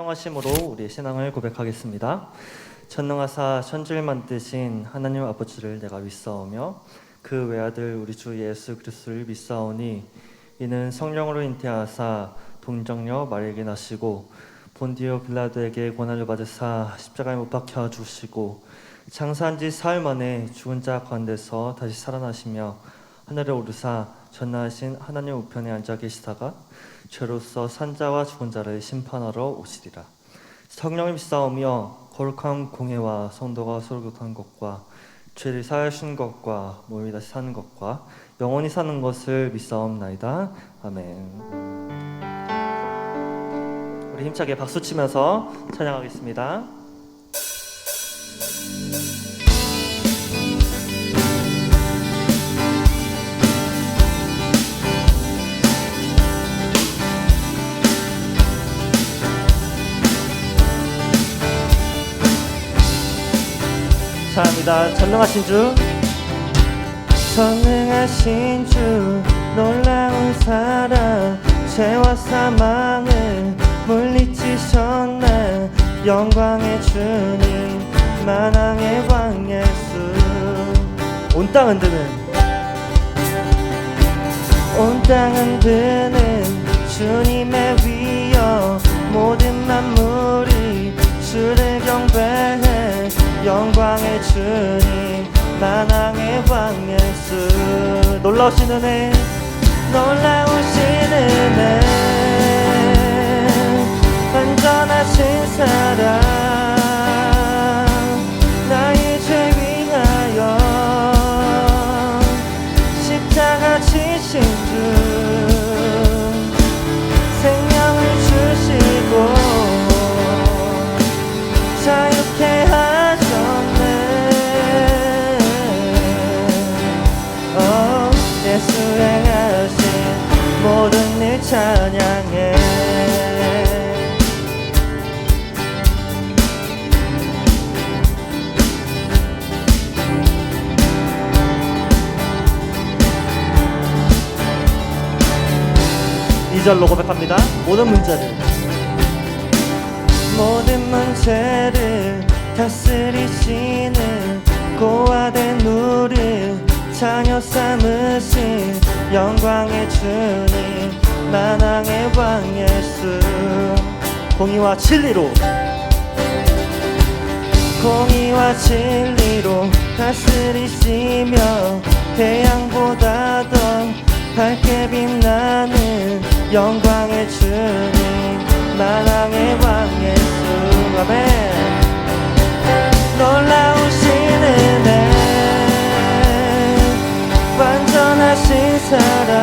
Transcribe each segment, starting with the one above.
찬양하심으로 우리의 신앙을 고백하겠습니다. 전능하사 천지를 만드신 하나님 아버지를 내가 믿사오며 그 외아들 우리 주 예수 그리스도를 믿사오니 이는 성령으로 잉태하사 동정녀 마리아에게 나시고 본디오 빌라도에게 고난을 받으사 십자가에 못 박혀 죽으시고 장사한 지 사흘 만에 죽은 자 가운데서 다시 살아나시며 하늘에 오르사 전능하신 하나님 우편에 앉아 계시다가 죄로서 산자와 죽은 자를 심판하러 오시리라. 성령을 믿사오며 거룩한 공회와 성도가 소록한 것과 죄를 사하신 것과 몸이 다시 사는 것과 영원히 사는 것을 믿사옵나이다. 아멘. 우리 힘차게 박수 치면서 찬양하겠습니다. 감사합니다. 전능하신 주 놀라운 사랑 죄와 사망을 물리치셨네. 영광의 주님 만왕의 왕 예수 온 땅 흔드는 주님의 위여 모든 만물이 주를 경배해. 영광의 주님 만왕의 왕 예수 놀라우신 은혜 완전하신 사랑 나의 죄 위하여 십자가 지신 주 생명을 주시고 자유케 하셨네. 예수 행하신 모든 일 찬양해. 2절로 고백합니다. 모든 문제를 다스리시는 고아된 우리 자녀 삼으신 영광의 주님 만왕의 왕 예수 공의와 진리로 다스리시며 태양보다 더 밝게 빛나는 영광의 주님 만왕의 왕 예수 아멘. 놀라우신 은혜 완전하신 사랑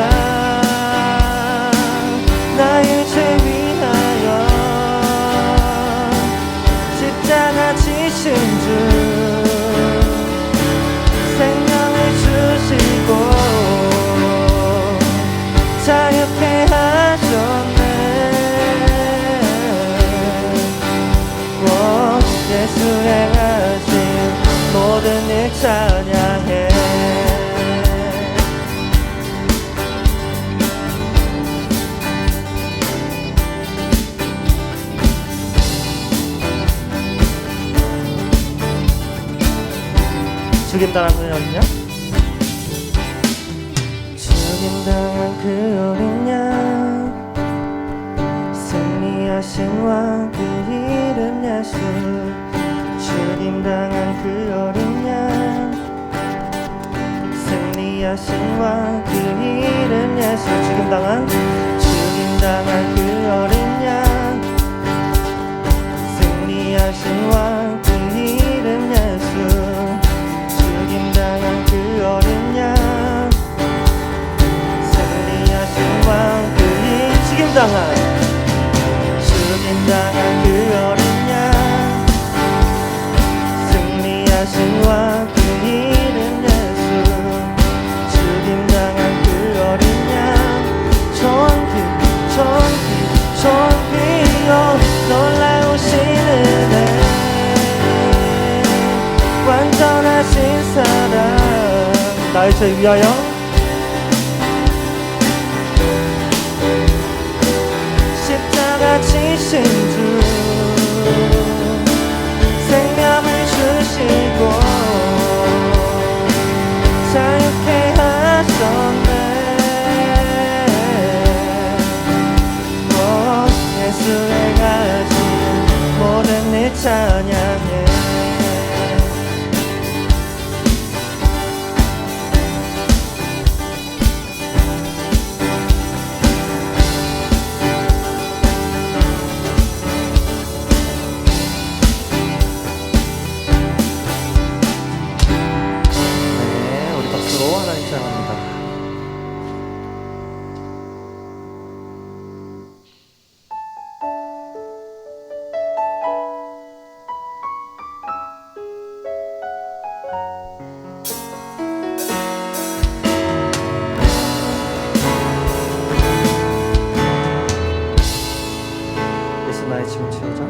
나의 죄 위하여 십자가 지신 주 생명을 주시고 자유케 하셨네. 예수 행하신 모든 일 찬양해. 죽임당한 그 어린 양 죽임당한 그 어린 양 승리하신 왕 그 이름 예수 죽임당한 그 어린 양 승리하신 왕 그 이름 예수 죽임당한 그 어린 양 승리하신 왕 그 이름 예수 죽임당한 그 어린 양 승리하신 왕 그 이름 죽임당한 그 어린 양 승리하신 왕 그 이름 예수 죽임당한 그 어린 양 존귀여 놀라우신 은혜 완전하신 사랑 나의 죄 위하여 십자가 지신 주 좋은 치료자.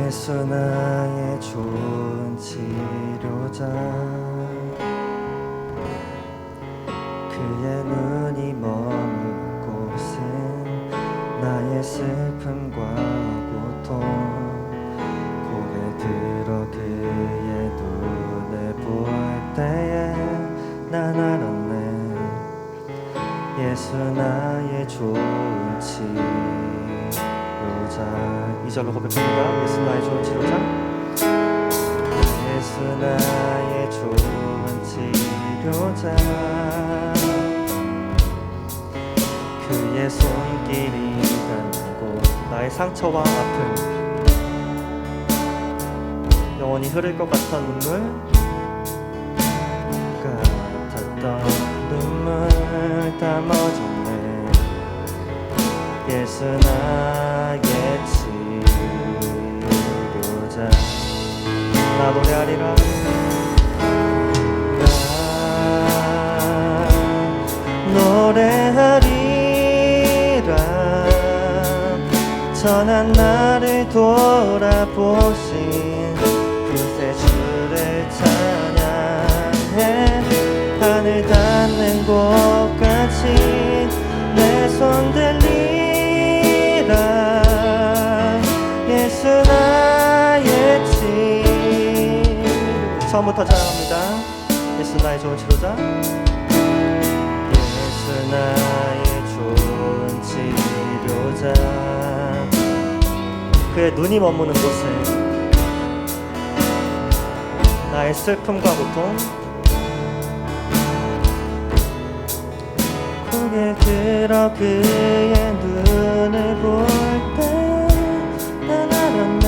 예수 나의 좋은 치료자. 그의 눈이 머문 곳은 나의 슬픔과 고통. 고개 들어 그의 눈을 볼 때에 난 알았네. 예수 나의 좋은 치료자. 2절로 고백합니다. 예수 나의 좋은 치료자. 예수 나의 좋은 치료자. 그의 손길이 닿는 곳 나의 상처와 아픔, 영원히 흐를 것 같은 눈물, 같았던 눈물 담아줬네. 예수 나의 치료자. 나 노래하리라. 나 노래하리라. 전한 나를 돌아보신 구세주를 찬양해. 하늘 닿는 곳까지 내 손 들리라. 예수 나의 치료자. 처음부터 찬양합니다. 예수 나의 좋은 치료자. 예수 나의 좋은 치료자. 그의 눈이 머무는 곳에 나의 슬픔과 고통. 고개 들어 그의 눈을 볼 때 난 알았네.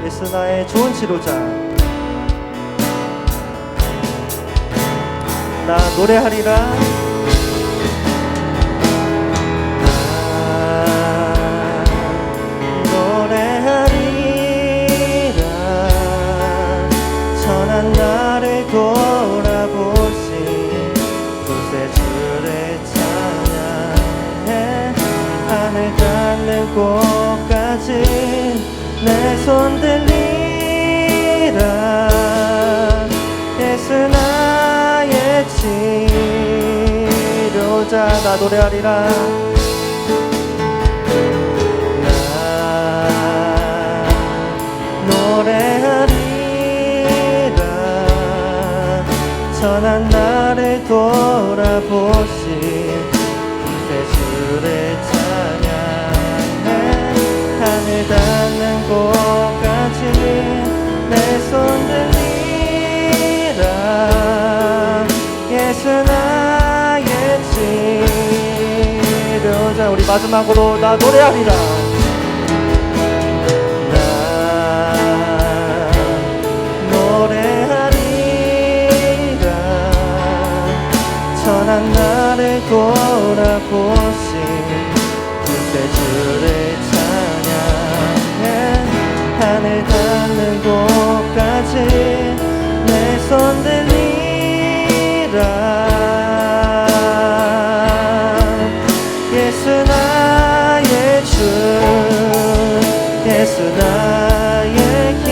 예수 나의 좋은 치료자. 나 노래하리라. 나 노래하리라. 전한 나를 돌아보신 구세주를 찬양해. 하늘 닿는 곳까지 내 손 들리라. 예수 나의 치료자. 나 노래하리라. 나 노래하리라. 전한 나를 돌아보신 구세주를 찬양해. 하늘 닿는 곳까지 내 손 들리라. 예수 나의 치료자. 우리 마지막으로 나 노래하리라. 나 노래하리라. 전한 나를 돌아보신 구세주를 찬양해. 하늘 닿는 곳까지 내 손 들리라. 예수 나의 주. 예수 나의 힘.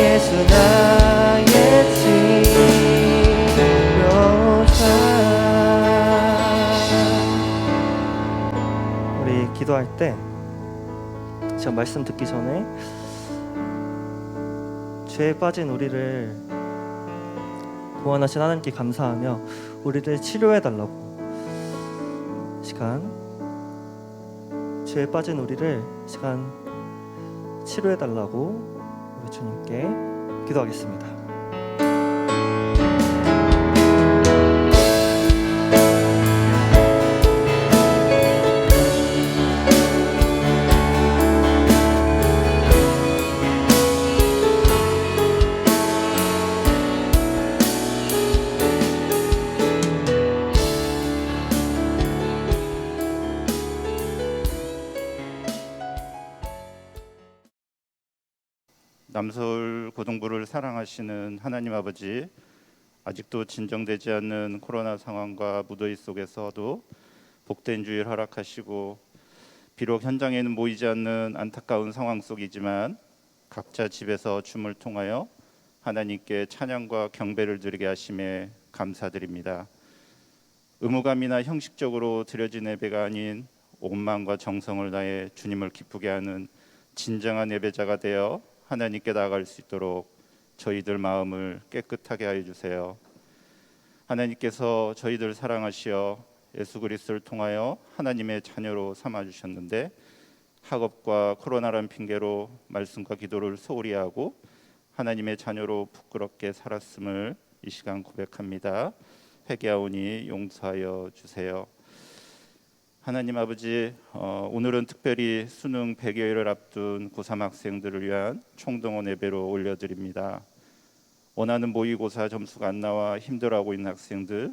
예수 나의 치료자. 우리 기도할 때 제가 말씀 듣기 전에 죄에 빠진 우리를 구원하신 하나님께 감사하며 우리를 치료해달라고 시간, 죄에 빠진 우리를 시간 치료해달라고 우리 주님께 기도하겠습니다. 남서울 고등부를 사랑하시는 하나님 아버지, 아직도 진정되지 않는 코로나 상황과 무더위 속에서도 복된 주일 허락하시고 비록 현장에는 모이지 않는 안타까운 상황 속이지만 각자 집에서 춤을 통하여 하나님께 찬양과 경배를 드리게 하심에 감사드립니다. 의무감이나 형식적으로 드려진 예배가 아닌 온 마음과 정성을 다해 주님을 기쁘게 하는 진정한 예배자가 되어 하나님께 나아갈 수 있도록 저희들 마음을 깨끗하게 하여 주세요. 하나님께서 저희들 사랑하시어 예수 그리스도를 통하여 하나님의 자녀로 삼아 주셨는데 학업과 코로나라는 핑계로 말씀과 기도를 소홀히 하고 하나님의 자녀로 부끄럽게 살았음을 이 시간 고백합니다. 회개하오니 용서하여 주세요. 하나님 아버지, 오늘은 특별히 수능 100여일을 앞둔 고3 학생들을 위한 총동원 예배로 올려드립니다. 원하는 모의고사 점수가 안 나와 힘들어하고 있는 학생들,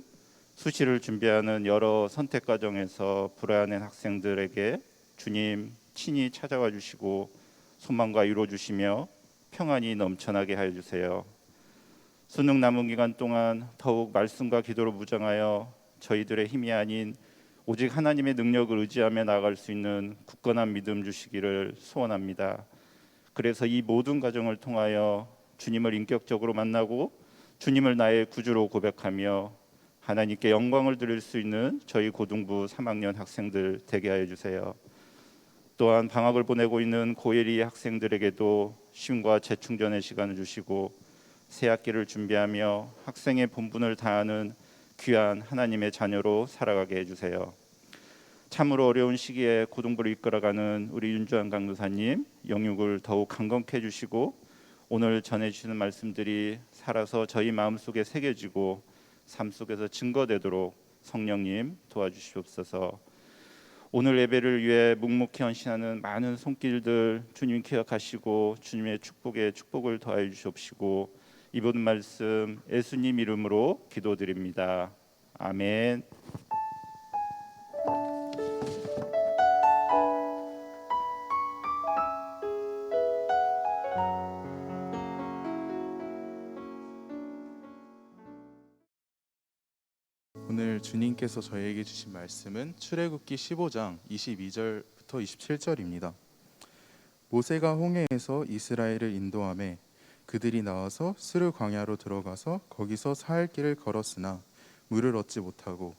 수시를 준비하는 여러 선택 과정에서 불안한 학생들에게 주님 친히 찾아와 주시고 소망과 위로 주시며 평안이 넘쳐나게 하여 주세요. 수능 남은 기간 동안 더욱 말씀과 기도로 무장하여 저희들의 힘이 아닌 오직 하나님의 능력을 의지하며 나아갈 수 있는 굳건한 믿음 주시기를 소원합니다. 그래서 이 모든 과정을 통하여 주님을 인격적으로 만나고 주님을 나의 구주로 고백하며 하나님께 영광을 드릴 수 있는 저희 고등부 3학년 학생들 되게 하여 주세요. 또한 방학을 보내고 있는 고1 학생들에게도 쉼과 재충전의 시간을 주시고 새 학기를 준비하며 학생의 본분을 다하는 귀한 하나님의 자녀로 살아가게 해주세요. 참으로 어려운 시기에 고등부를 이끌어가는 우리 윤주환 강도사님 영육을 더욱 강건케 해주시고 오늘 전해주시는 말씀들이 살아서 저희 마음속에 새겨지고 삶 속에서 증거되도록 성령님 도와주시옵소서. 오늘 예배를 위해 묵묵히 헌신하는 많은 손길들 주님 기억하시고 주님의 축복에 축복을 더하여 주시옵시고 이 모든 말씀 예수님 이름으로 기도드립니다. 아멘. 오늘 주님께서 저에게 주신 말씀은 출애굽기 15장 22절부터 27절입니다. 모세가 홍해에서 이스라엘을 인도하매 그들이 나와서 스르 광야로 들어가서 거기서 사흘 길을 걸었으나 물을 얻지 못하고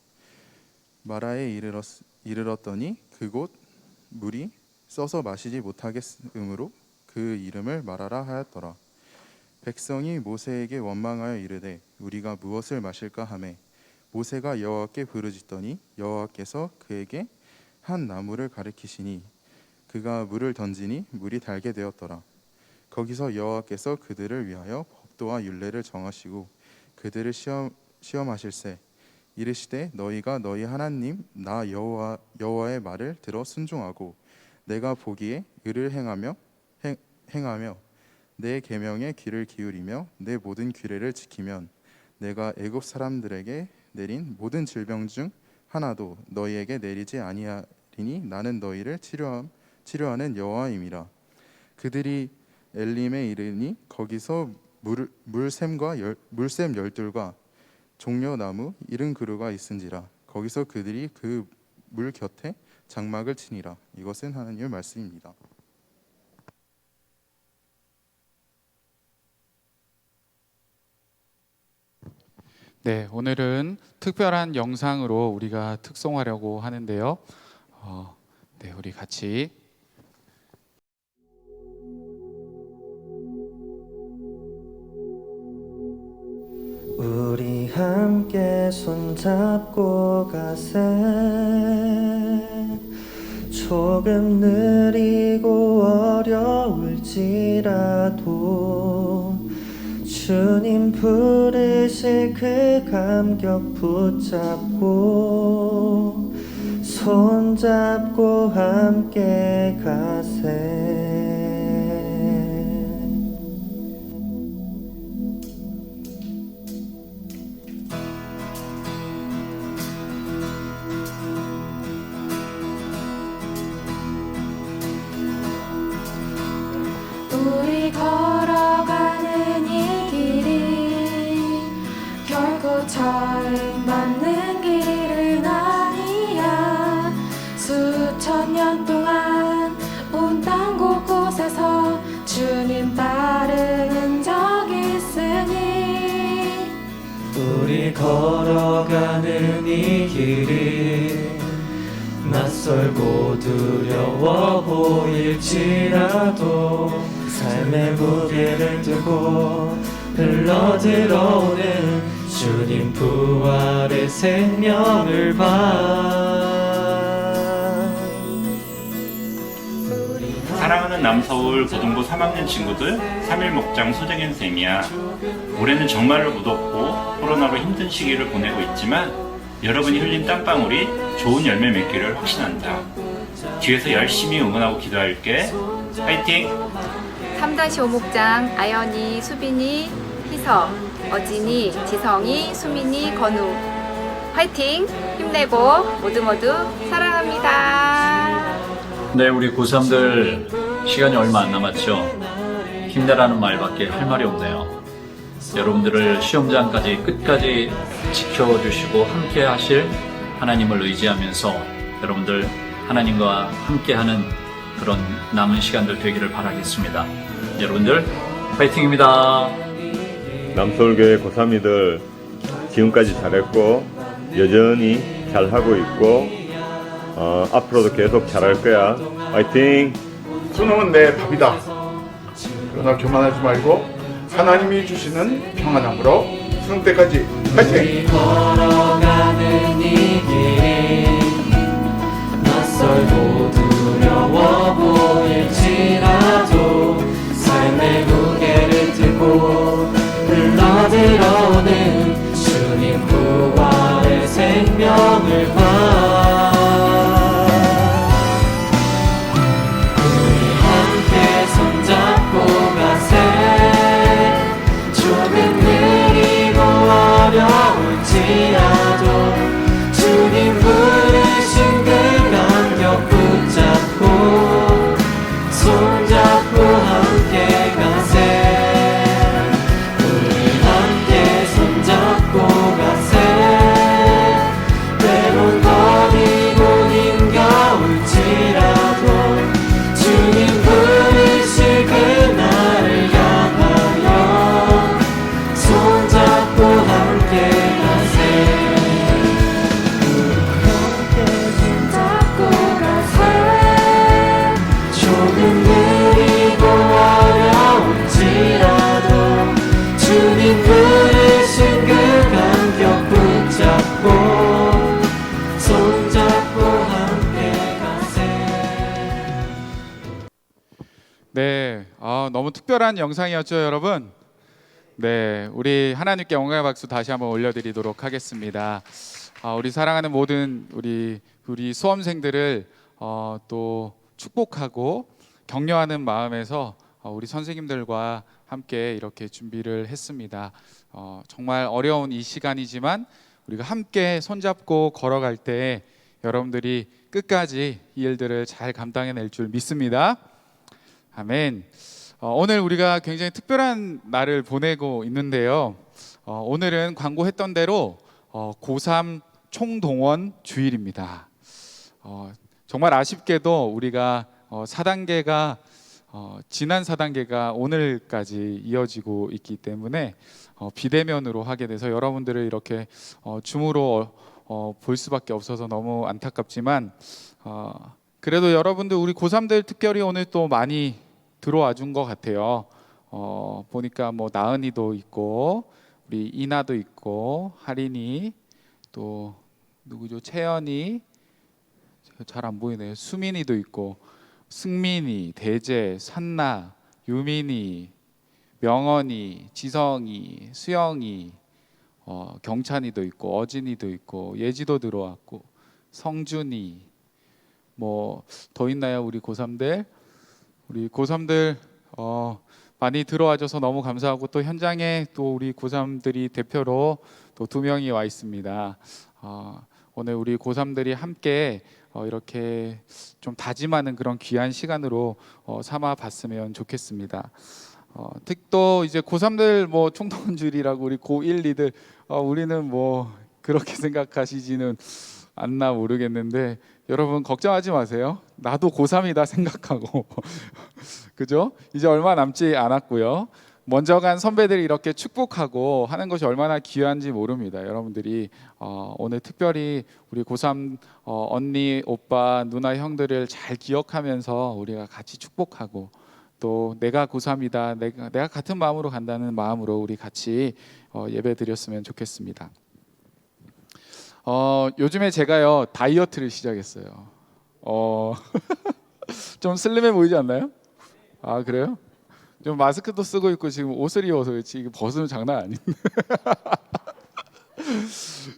마라에 이르렀더니 그곳 물이 써서 마시지 못하겠으므로 그 이름을 마라라 하였더라. 백성이 모세에게 원망하여 이르되 우리가 무엇을 마실까 하매 모세가 여호와께 부르짖더니 여호와께서 그에게 한 나무를 가리키시니 그가 물을 던지니 물이 달게 되었더라. 거기서 여호와께서 그들을 위하여 법도와 율례를 정하시고 그들을 시험하실세 이르시되 너희가 너희 하나님 나 여호와의 말을 들어 순종하고 내가 보기에 의를 행하며 내 계명에 귀를 기울이며 내 모든 규례를 지키면 내가 애굽 사람들에게 내린 모든 질병 중 하나도 너희에게 내리지 아니하리니 나는 너희를 치료하는 여호와임이라. 그들이 엘림에 이르니 거기서 물샘 열둘과 종려나무 70그루가 있은지라. 거기서 그들이 그 물 곁에 장막을 치니라. 이것은 하나님의 말씀입니다. 네, 오늘은 특별한 영상으로 우리가 특송하려고 하는데요. 네, 우리 같이 우리 함께 손잡고 가세. 조금 느리고 어려울지라도 주님 부르실 그 감격 붙잡고 손잡고 함께 가세. 우리 걸어가는 이 길이 결코 처음 밟는 길은 아니야. 수천 년 동안 걸어가는 이 길이 낯설고 두려워 보일지라도 삶의 무게를 두고 흘러들어오는 주님 부활의 생명을 사랑하는 남서울 고등부 3학년 친구들, 3일 목장 소정현 쌤이야. 올해는 정말로 무덥고 코로나로 힘든 시기를 보내고 있지만 여러분이 흘린 땀방울이 좋은 열매 맺기를 확신한다. 뒤에서 열심히 응원하고 기도할게. 파이팅! 3-5목장 아연이, 수빈이, 희서, 어진이, 지성이, 수민이, 건우 화이팅! 힘내고 모두 사랑합니다. 네, 우리 고3들 시간이 얼마 안 남았죠. 힘내라는 말밖에 할 말이 없네요. 여러분들을 시험장까지 끝까지 지켜주시고 함께 하실 하나님을 의지하면서 여러분들 하나님과 함께하는 그런 남은 시간들 되기를 바라겠습니다. 여러분들 파이팅입니다. 남서울교회 고3이들 지금까지 잘했고 여전히 잘하고 있고 앞으로도 계속 잘할 거야. 파이팅! 수능은 내 답이다. 그러나 교만하지 말고 하나님이 주시는 평안함으로 수능 때까지 파이팅! 걸어가는 이 길이 낯설고 두려워 보일지라도 삶의 무게를 들고 흘러들어오는 주님 부활의 생명을 우리 함께 손잡고 가세. 조금 느리고 어려울지라도 주님 부르신 그 간격 붙잡고 손잡고 함께 가세. 우리 함께 손잡고 가세. 때론 거리고 힘겨울지라도 주님 부르실 그날을 향하여 손잡고 함께 가세. 함께 손잡고 가세. 조금 느리고 어려울지라도 주님 부르신 그 간격 붙잡고 손잡고 함께 가세. 네, 너무 특별한 영상이었죠, 여러분. 네, 우리 하나님께 영광의 박수 다시 한번 올려드리도록 하겠습니다. 우리 사랑하는 모든 우리 수험생들을 또 축복하고 격려하는 마음에서 우리 선생님들과 함께 이렇게 준비를 했습니다. 정말 어려운 이 시간이지만 우리가 함께 손잡고 걸어갈 때 여러분들이 끝까지 이 일들을 잘 감당해낼 줄 믿습니다. 아멘. 오늘 우리가 굉장히 특별한 날을 보내고 있는데요. 오늘은 광고했던 대로 고3 총동원 주일입니다. 정말 아쉽게도 우리가 4단계가 지난 4단계가 오늘까지 이어지고 있기 때문에 비대면으로 하게 돼서 여러분들을 이렇게 줌으로 볼 수밖에 없어서 너무 안타깝지만 그래도 여러분들 우리 고3들 특별히 오늘 또 많이 들어와 준 것 같아요. 보니까 뭐 나은이도 있고 우리 이나도 있고 하린이 또 누구죠? 채연이 잘 안 보이네요. 수민이도 있고 승민이, 대재, 산나, 유민이, 명언이, 지성이, 수영이, 경찬이도 있고 어진이도 있고 예지도 들어왔고 성준이 뭐 더 있나요? 우리 고3들 많이 들어와줘서 너무 감사하고 또 현장에 또 우리 고3들이 대표로 또 2명이 와 있습니다. 오늘 우리 고3들이 함께 이렇게 좀 다짐하는 그런 귀한 시간으로 삼아 봤으면 좋겠습니다. 또 이제 고3들 뭐 총동원 주일이라고 우리 고1, 2들 우리는 뭐 그렇게 생각하시지는 않나 모르겠는데 여러분 걱정하지 마세요. 나도 고3이다 생각하고 그죠? 이제 얼마 남지 않았고요. 먼저 간 선배들이 이렇게 축복하고 하는 것이 얼마나 귀한지 모릅니다. 여러분들이 오늘 특별히 우리 고3 언니, 오빠, 누나, 형들을 잘 기억하면서 우리가 같이 축복하고 또 내가 고3이다, 내가 같은 마음으로 간다는 마음으로 우리 같이 예배 드렸으면 좋겠습니다. 요즘에 제가요 다이어트를 시작했어요. 좀 슬림해 보이지 않나요? 아 그래요? 좀 마스크도 쓰고 있고 지금 옷을 입어서 그렇지 이게 벗으면 장난 아닌데.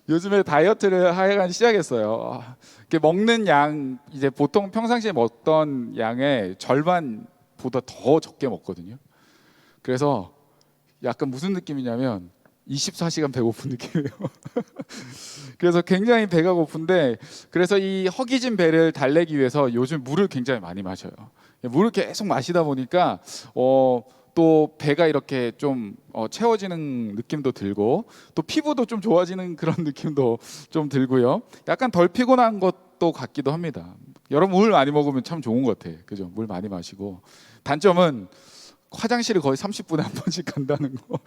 요즘에 다이어트를 하여간 시작했어요. 이렇게 먹는 양 이제 보통 평상시에 먹던 양의 절반보다 더 적게 먹거든요. 그래서 약간 무슨 느낌이냐면 24시간 배고픈 느낌이에요. 그래서 굉장히 배가 고픈데 그래서 이 허기진 배를 달래기 위해서 요즘 물을 굉장히 많이 마셔요. 물을 계속 마시다 보니까 또 배가 이렇게 좀 채워지는 느낌도 들고 또 피부도 좀 좋아지는 그런 느낌도 좀 들고요. 약간 덜 피곤한 것도 같기도 합니다. 여러분 물 많이 먹으면 참 좋은 것 같아요. 그죠? 물 많이 마시고 단점은 화장실을 거의 30분에 한 번씩 간다는 거.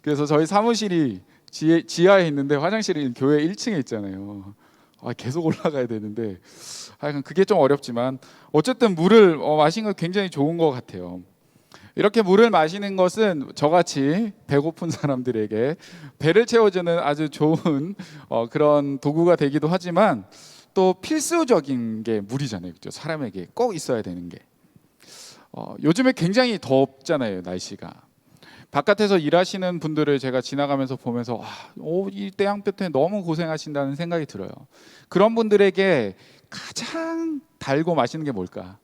그래서 저희 사무실이 지하에 있는데 화장실이 교회 1층에 있잖아요. 계속 올라가야 되는데 그게 좀 어렵지만 어쨌든 물을 마시는 건 굉장히 좋은 것 같아요. 이렇게 물을 마시는 것은 저같이 배고픈 사람들에게 배를 채워주는 아주 좋은 그런 도구가 되기도 하지만 또 필수적인 게 물이잖아요. 그렇죠? 사람에게 꼭 있어야 되는 게. 요즘에 굉장히 덥잖아요, 날씨가. 바깥에서 일하시는 분들을 제가 지나가면서 보면서 이 태양볕에 너무 고생하신다는 생각이 들어요. 그런 분들에게 가장 달고 맛있는 게 뭘까?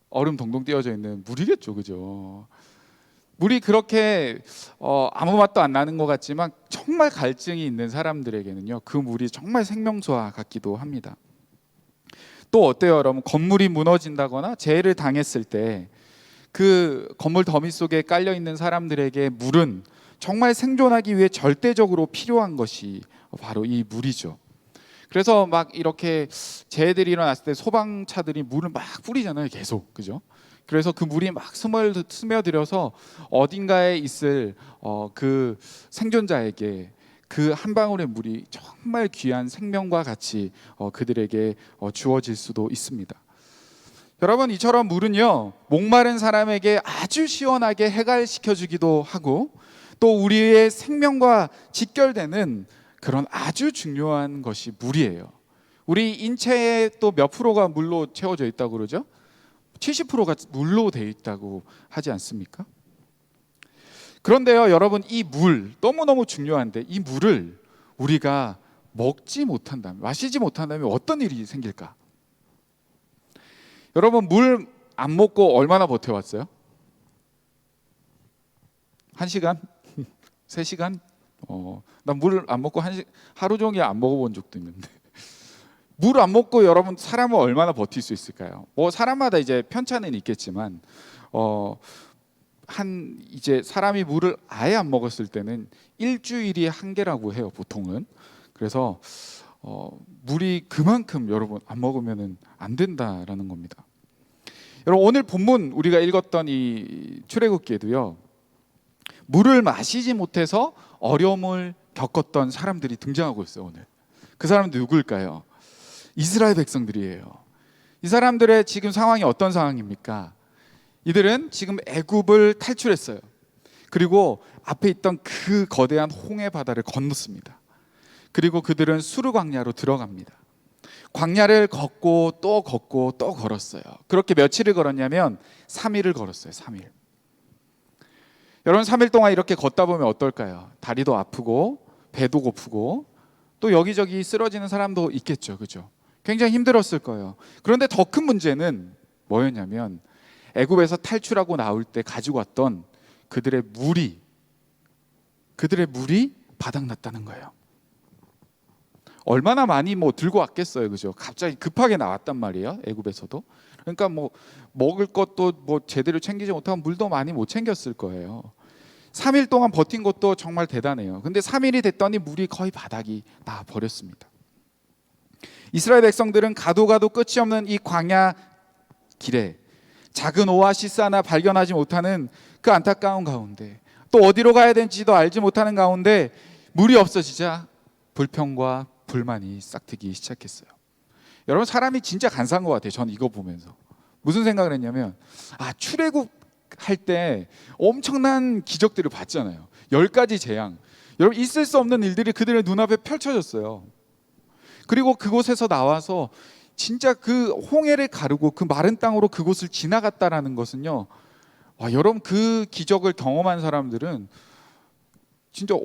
얼음 동동 띄어져 있는 물이겠죠, 그죠? 물이 그렇게 아무 맛도 안 나는 것 같지만 정말 갈증이 있는 사람들에게는요, 그 물이 정말 생명수와 같기도 합니다. 또 어때요, 여러분? 건물이 무너진다거나 재해를 당했을 때 그 건물 더미 속에 깔려 있는 사람들에게 물은 정말 생존하기 위해 절대적으로 필요한 것이 바로 이 물이죠. 그래서 막 이렇게 재해들이 일어났을 때 소방차들이 물을 막 뿌리잖아요, 계속, 그죠? 그래서 그 물이 막 스며들어서 어딘가에 있을 그 생존자에게 그 한 방울의 물이 정말 귀한 생명과 같이 그들에게 주어질 수도 있습니다. 여러분, 이처럼 물은요, 목마른 사람에게 아주 시원하게 해갈시켜주기도 하고 또 우리의 생명과 직결되는 그런 아주 중요한 것이 물이에요. 우리 인체의 또 몇 프로가 물로 채워져 있다고 그러죠? 70%가 물로 되어 있다고 하지 않습니까? 그런데요, 여러분, 이 물 너무너무 중요한데 이 물을 우리가 먹지 못한다면, 마시지 못한다면 어떤 일이 생길까? 여러분, 물 안 먹고 얼마나 버텨왔어요? 1시간? 3시간? 난 물 안 먹고 하루 종일 안 먹어본 적도 있는데 물 안 먹고 여러분 사람은 얼마나 버틸 수 있을까요? 사람마다 이제 편차는 있겠지만 이제 사람이 물을 아예 안 먹었을 때는 일주일이 한계라고 해요, 보통은. 그래서 물이 그만큼 여러분 안 먹으면 안 된다라는 겁니다. 여러분, 오늘 본문 우리가 읽었던 이 출애굽기에도요, 물을 마시지 못해서 어려움을 겪었던 사람들이 등장하고 있어요. 오늘 그 사람들 누구일까요? 이스라엘 백성들이에요. 이 사람들의 지금 상황이 어떤 상황입니까? 이들은 지금 애굽을 탈출했어요. 그리고 앞에 있던 그 거대한 홍해 바다를 건넜습니다. 그리고 그들은 수르 광야로 들어갑니다. 광야를 걷고 또 걸었어요. 그렇게 며칠을 걸었냐면 3일을 걸었어요. 3일. 여러분, 3일 동안 이렇게 걷다 보면 어떨까요? 다리도 아프고 배도 고프고 또 여기저기 쓰러지는 사람도 있겠죠, 그죠? 굉장히 힘들었을 거예요. 그런데 더 큰 문제는 뭐였냐면 애굽에서 탈출하고 나올 때 가지고 왔던 그들의 물이 바닥났다는 거예요. 얼마나 많이 들고 왔겠어요, 그죠? 갑자기 급하게 나왔단 말이에요, 애굽에서도. 그러니까 먹을 것도 제대로 챙기지 못하고 물도 많이 못 챙겼을 거예요. 3일 동안 버틴 것도 정말 대단해요. 근데 3일이 됐더니 물이 거의 바닥이 나 버렸습니다. 이스라엘 백성들은 가도 끝이 없는 이 광야 길에 작은 오아시스 하나 발견하지 못하는 그 안타까운 가운데, 또 어디로 가야 되는지도 알지 못하는 가운데 물이 없어지자 불평과 불만이 싹트기 시작했어요. 여러분, 사람이 진짜 간사한 것 같아요. 전 이거 보면서 무슨 생각을 했냐면, 출애굽 할 때 엄청난 기적들을 봤잖아요. 10가지 재앙, 여러분 있을 수 없는 일들이 그들의 눈앞에 펼쳐졌어요. 그리고 그곳에서 나와서 진짜 그 홍해를 가르고 그 마른 땅으로 그곳을 지나갔다라는 것은요, 여러분 그 기적을 경험한 사람들은 진짜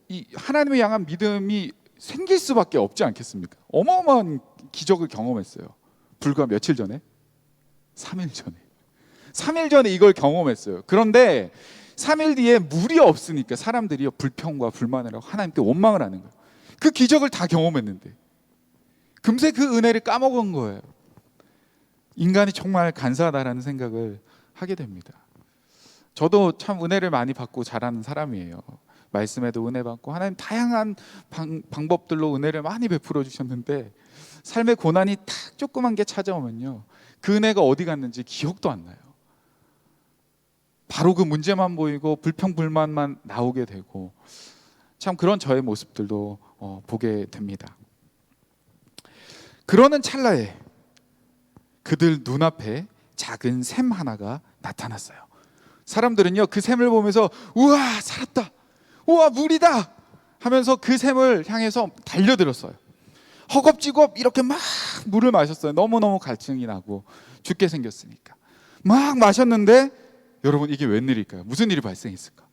이 하나님을 향한 믿음이 생길 수밖에 없지 않겠습니까? 어마어마한 기적을 경험했어요. 불과 며칠 전에, 3일 전에 이걸 경험했어요. 그런데 3일 뒤에 물이 없으니까 사람들이 불평과 불만을 하고 하나님께 원망을 하는 거예요. 그 기적을 다 경험했는데 금세 그 은혜를 까먹은 거예요. 인간이 정말 간사하다라는 생각을 하게 됩니다. 저도 참 은혜를 많이 받고 자라는 사람이에요. 말씀에도 은혜 받고 하나님 다양한 방법들로 은혜를 많이 베풀어 주셨는데, 삶의 고난이 딱 조그만 게 찾아오면요, 그 은혜가 어디 갔는지 기억도 안 나요. 바로 그 문제만 보이고 불평 불만만 나오게 되고, 참 그런 저의 모습들도 보게 됩니다. 그러는 찰나에 그들 눈앞에 작은 샘 하나가 나타났어요. 사람들은요, 그 샘을 보면서 우와, 살았다, 우와, 물이다 하면서 그 샘을 향해서 달려들었어요. 허겁지겁 이렇게 막 물을 마셨어요. 너무너무 갈증이 나고 죽게 생겼으니까 막 마셨는데, 여러분 이게 웬일일까요? 무슨 일이 발생했을까?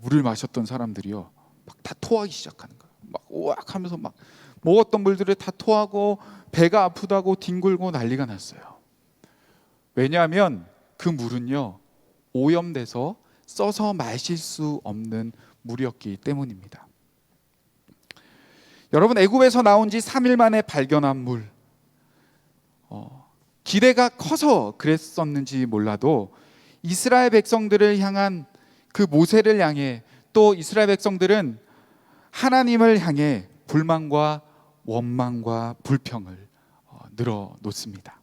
물을 마셨던 사람들이요, 막 다 토하기 시작하는 거예요. 막 오악 하면서 막 먹었던 물들을 다 토하고 배가 아프다고 뒹굴고 난리가 났어요. 왜냐하면 그 물은요, 오염돼서 써서 마실 수 없는 물이었기 때문입니다. 여러분, 애굽에서 나온 지 3일 만에 발견한 물, 기대가 커서 그랬었는지 몰라도 이스라엘 백성들을 향한 그 모세를 향해, 또 이스라엘 백성들은 하나님을 향해 불만과 원망과 불평을 늘어놓습니다.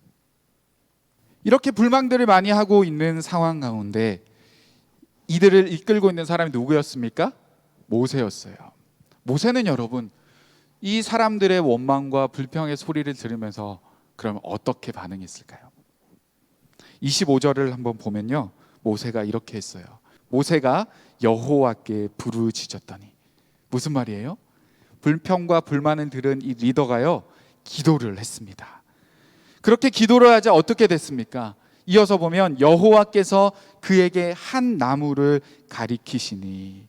이렇게 불만들을 많이 하고 있는 상황 가운데 이들을 이끌고 있는 사람이 누구였습니까? 모세였어요. 모세는 여러분, 이 사람들의 원망과 불평의 소리를 들으면서 그러면 어떻게 반응했을까요? 25절을 한번 보면요, 모세가 이렇게 했어요. 모세가 여호와께 부르짖었더니, 무슨 말이에요? 불평과 불만을 들은 이 리더가요, 기도를 했습니다. 그렇게 기도를 하자 어떻게 됐습니까? 이어서 보면 여호와께서 그에게 한 나무를 가리키시니,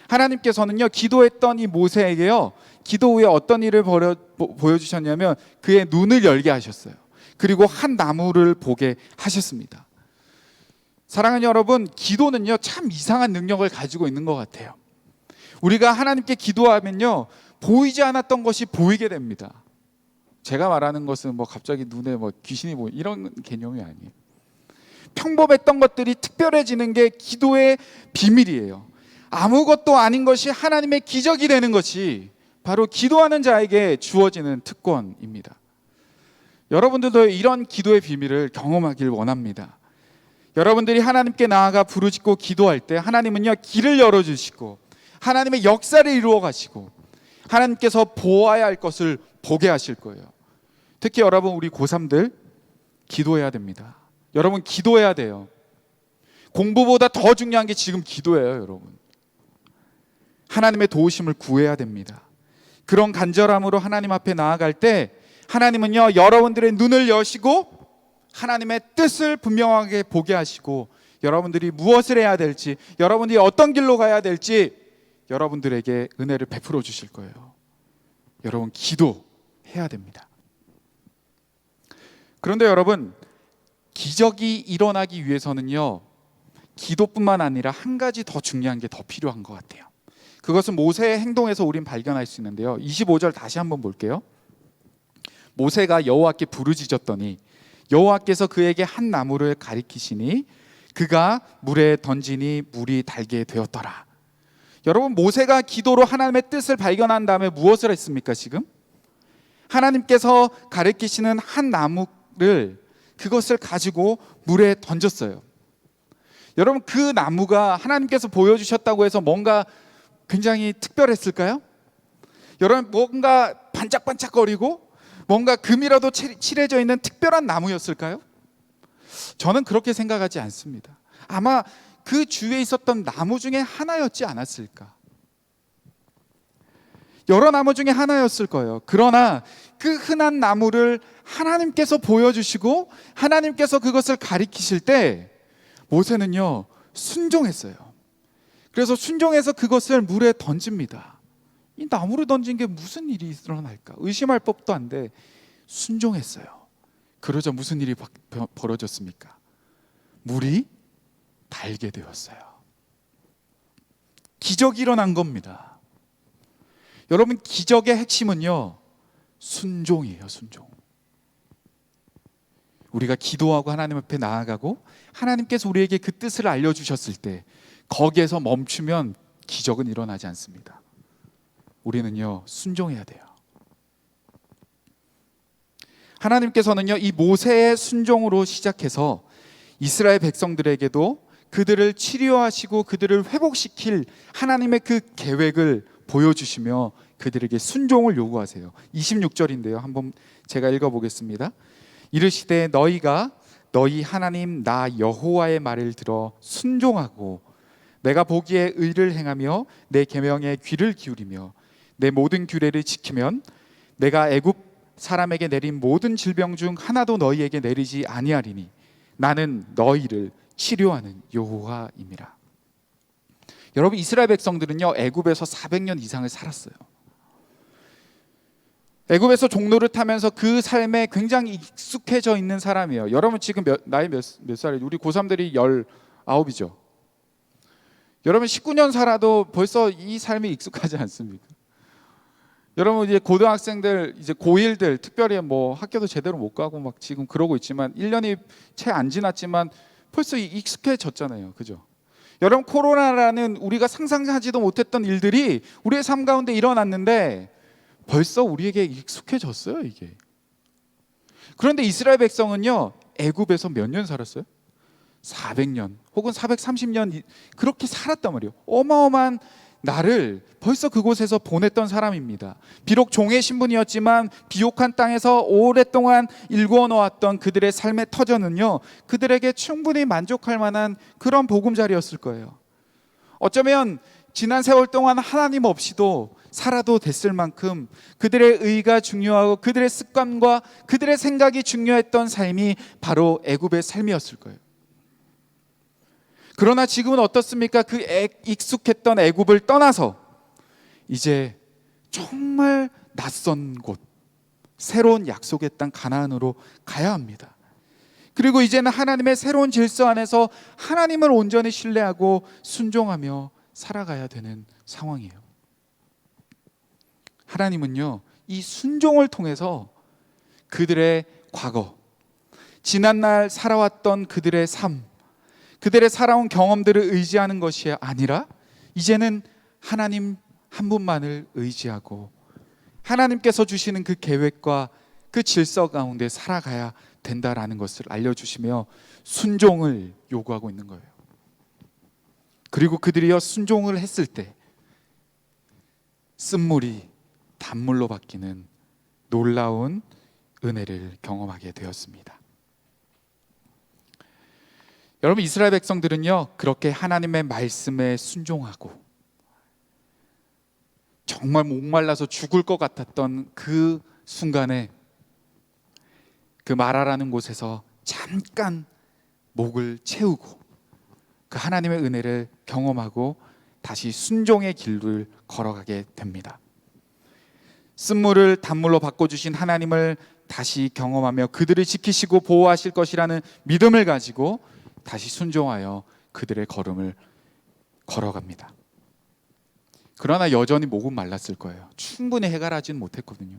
하나님께서는요, 기도했던 이 모세에게요, 기도 후에 어떤 일을 보여주셨냐면 그의 눈을 열게 하셨어요. 그리고 한 나무를 보게 하셨습니다. 사랑하는 여러분, 기도는요, 참 이상한 능력을 가지고 있는 것 같아요. 우리가 하나님께 기도하면요, 보이지 않았던 것이 보이게 됩니다. 제가 말하는 것은 갑자기 눈에 귀신이 보이 이런 개념이 아니에요. 평범했던 것들이 특별해지는 게 기도의 비밀이에요. 아무것도 아닌 것이 하나님의 기적이 되는 것이 바로 기도하는 자에게 주어지는 특권입니다. 여러분들도 이런 기도의 비밀을 경험하길 원합니다. 여러분들이 하나님께 나아가 부르짖고 기도할 때 하나님은요, 길을 열어주시고 하나님의 역사를 이루어 가시고 하나님께서 보아야 할 것을 보게 하실 거예요. 특히 여러분, 우리 고3들 기도해야 됩니다. 여러분, 기도해야 돼요. 공부보다 더 중요한 게 지금 기도예요. 여러분, 하나님의 도우심을 구해야 됩니다. 그런 간절함으로 하나님 앞에 나아갈 때 하나님은요, 여러분들의 눈을 여시고 하나님의 뜻을 분명하게 보게 하시고, 여러분들이 무엇을 해야 될지, 여러분들이 어떤 길로 가야 될지 여러분들에게 은혜를 베풀어 주실 거예요. 여러분, 기도해야 됩니다. 그런데 여러분, 기적이 일어나기 위해서는요, 기도뿐만 아니라 한 가지 더 중요한 게 더 필요한 것 같아요. 그것은 모세의 행동에서 우린 발견할 수 있는데요, 25절 다시 한번 볼게요. 모세가 여호와께 부르짖었더니 여호와께서 그에게 한 나무를 가리키시니 그가 물에 던지니 물이 달게 되었더라. 여러분, 모세가 기도로 하나님의 뜻을 발견한 다음에 무엇을 했습니까? 지금 하나님께서 가리키시는 한 나무를, 그것을 가지고 물에 던졌어요. 여러분, 그 나무가 하나님께서 보여주셨다고 해서 뭔가 굉장히 특별했을까요? 여러분, 뭔가 반짝반짝거리고 뭔가 금이라도 칠해져 있는 특별한 나무였을까요? 저는 그렇게 생각하지 않습니다. 아마 그 주위에 있었던 나무 중에 하나였지 않았을까. 여러 나무 중에 하나였을 거예요. 그러나 그 흔한 나무를 하나님께서 보여주시고 하나님께서 그것을 가리키실 때 모세는요, 순종했어요. 그래서 순종해서 그것을 물에 던집니다. 이 나무를 던진 게 무슨 일이 일어날까? 의심할 법도 한데 순종했어요. 그러자 무슨 일이 벌어졌습니까? 물이 달게 되었어요. 기적이 일어난 겁니다. 여러분, 기적의 핵심은요, 순종이에요. 순종. 우리가 기도하고 하나님 앞에 나아가고 하나님께서 우리에게 그 뜻을 알려주셨을 때 거기에서 멈추면 기적은 일어나지 않습니다. 우리는요, 순종해야 돼요. 하나님께서는요, 이 모세의 순종으로 시작해서 이스라엘 백성들에게도 그들을 치료하시고 그들을 회복시킬 하나님의 그 계획을 보여주시며 그들에게 순종을 요구하세요. 26절인데요. 한번 제가 읽어보겠습니다. 이르시되 너희가 너희 하나님 나 여호와의 말을 들어 순종하고 내가 보기에 의를 행하며 내 계명에 귀를 기울이며 내 모든 규례를 지키면 내가 애굽 사람에게 내린 모든 질병 중 하나도 너희에게 내리지 아니하리니 나는 너희를 치료하는 여호와임이라. 여러분, 이스라엘 백성들은요, 애굽에서 400년 이상을 살았어요. 애굽에서 종로를 타면서 그 삶에 굉장히 익숙해져 있는 사람이에요. 여러분 지금 나이 몇 살이에요? 우리 고3들이 19이죠. 여러분 19년 살아도 벌써 이 삶이 익숙하지 않습니까? 여러분 이제 고등학생들, 이제 고1들 특별히 뭐 학교도 제대로 못 가고 막 지금 그러고 있지만 1년이 채 안 지났지만 벌써 익숙해졌잖아요. 그죠? 여러분, 코로나라는 우리가 상상하지도 못했던 일들이 우리의 삶 가운데 일어났는데 벌써 우리에게 익숙해졌어요, 이게. 그런데 이스라엘 백성은요, 애굽에서 몇 년 살았어요? 400년 혹은 430년 그렇게 살았단 말이에요. 어마어마한 나를 벌써 그곳에서 보냈던 사람입니다. 비록 종의 신분이었지만 비옥한 땅에서 오랫동안 일구어 놓았던 그들의 삶의 터전은요, 그들에게 충분히 만족할 만한 그런 보금자리였을 거예요. 어쩌면 지난 세월 동안 하나님 없이도 살아도 됐을 만큼 그들의 의가 중요하고 그들의 습관과 그들의 생각이 중요했던 삶이 바로 애굽의 삶이었을 거예요. 그러나 지금은 어떻습니까? 그 익숙했던 애굽을 떠나서 이제 정말 낯선 곳, 새로운 약속의 땅 가나안으로 가야 합니다. 그리고 이제는 하나님의 새로운 질서 안에서 하나님을 온전히 신뢰하고 순종하며 살아가야 되는 상황이에요. 하나님은요, 이 순종을 통해서 그들의 과거, 지난날 살아왔던 그들의 삶, 그들의 살아온 경험들을 의지하는 것이 아니라 이제는 하나님 한 분만을 의지하고 하나님께서 주시는 그 계획과 그 질서 가운데 살아가야 된다라는 것을 알려주시며 순종을 요구하고 있는 거예요. 그리고 그들이여 순종을 했을 때 쓴물이 단물로 바뀌는 놀라운 은혜를 경험하게 되었습니다. 여러분, 이스라엘 백성들은요, 그렇게 하나님의 말씀에 순종하고 정말 목말라서 죽을 것 같았던 그 순간에 그 마라라는 곳에서 잠깐 목을 채우고 그 하나님의 은혜를 경험하고 다시 순종의 길을 걸어가게 됩니다. 쓴물을 단물로 바꿔주신 하나님을 다시 경험하며 그들을 지키시고 보호하실 것이라는 믿음을 가지고 다시 순종하여 그들의 걸음을 걸어갑니다. 그러나 여전히 목은 말랐을 거예요. 충분히 해결하지는 못했거든요.